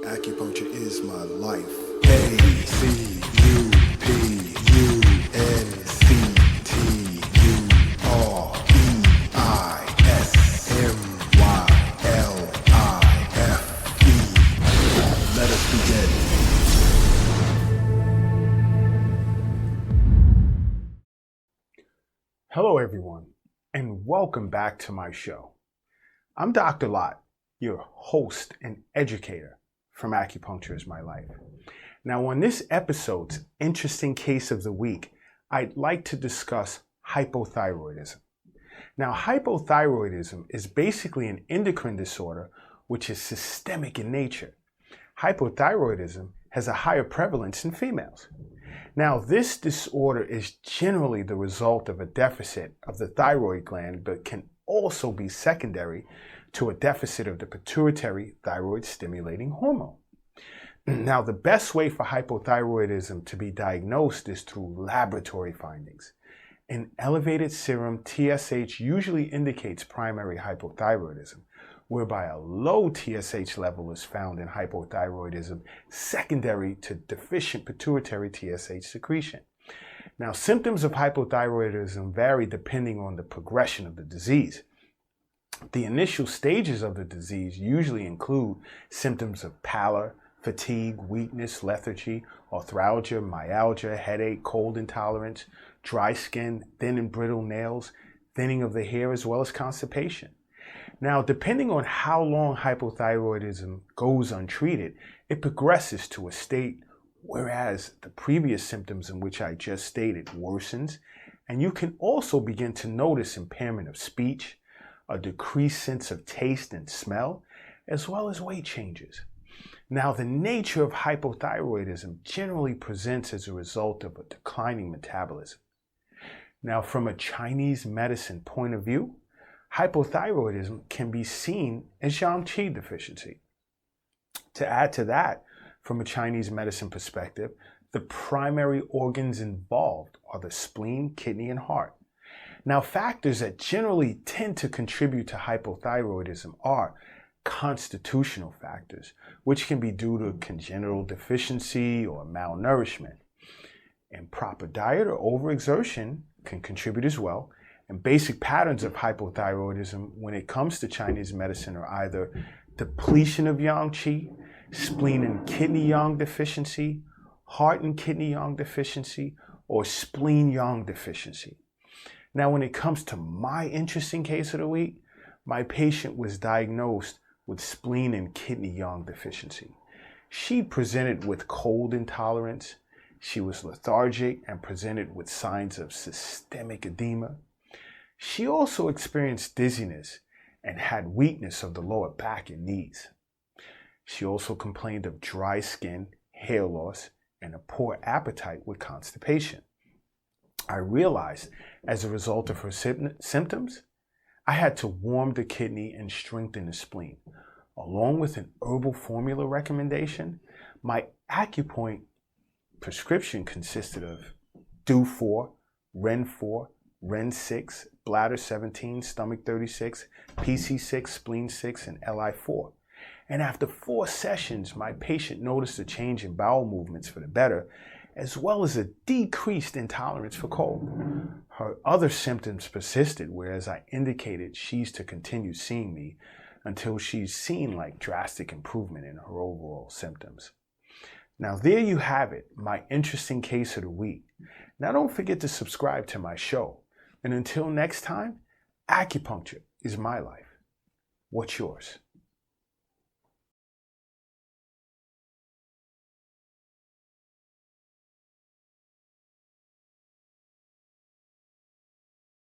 Acupuncture is my life. Acupunctureismylife. Let us begin. Hello everyone, and welcome back to my show. I'm Dr. Lott, your host and educator from Acupuncture is My Life. Now on this episode's interesting case of the week, I'd like to discuss hypothyroidism. Now hypothyroidism is basically an endocrine disorder which is systemic in nature. Hypothyroidism has a higher prevalence in females. Now, this disorder is generally the result of a deficit of the thyroid gland, but can also be secondary to a deficit of the pituitary thyroid stimulating hormone. Now, the best way for hypothyroidism to be diagnosed is through laboratory findings. An elevated serum TSH usually indicates primary hypothyroidism, whereby a low TSH level is found in hypothyroidism secondary to deficient pituitary TSH secretion. Now, symptoms of hypothyroidism vary depending on the progression of the disease. The initial stages of the disease usually include symptoms of pallor, fatigue, weakness, lethargy, arthralgia, myalgia, headache, cold intolerance, dry skin, thin and brittle nails, thinning of the hair, as well as constipation. Now, depending on how long hypothyroidism goes untreated, it progresses to a state whereas the previous symptoms in which I just stated worsens, and you can also begin to notice impairment of speech, a decreased sense of taste and smell, as well as weight changes. Now, the nature of hypothyroidism generally presents as a result of a declining metabolism. Now, from a Chinese medicine point of view, hypothyroidism can be seen as yang qi deficiency. To add to that, from a Chinese medicine perspective, the primary organs involved are the spleen, kidney, and heart. Now, factors that generally tend to contribute to hypothyroidism are constitutional factors, which can be due to congenital deficiency or malnourishment. Improper diet or overexertion can contribute as well. And basic patterns of hypothyroidism when it comes to Chinese medicine are either depletion of yang qi, spleen and kidney yang deficiency, heart and kidney yang deficiency, or spleen yang deficiency. Now, when it comes to my interesting case of the week, my patient was diagnosed with spleen and kidney yang deficiency. She presented with cold intolerance. She was lethargic and presented with signs of systemic edema. She also experienced dizziness and had weakness of the lower back and knees. She also complained of dry skin, hair loss, and a poor appetite with constipation. I realized as a result of her symptoms, I had to warm the kidney and strengthen the spleen. Along with an herbal formula recommendation, my Acupoint prescription consisted of DO4, REN4, REN6, bladder 17, stomach 36, PC6, spleen 6, and LI4. And after 4 sessions, my patient noticed a change in bowel movements for the better, as well as a decreased intolerance for cold. Her other symptoms persisted, whereas I indicated she's to continue seeing me until she's seen like drastic improvement in her overall symptoms. Now there you have it, my interesting case of the week. Now don't forget to subscribe to my show. And until next time, acupuncture is my life. What's yours?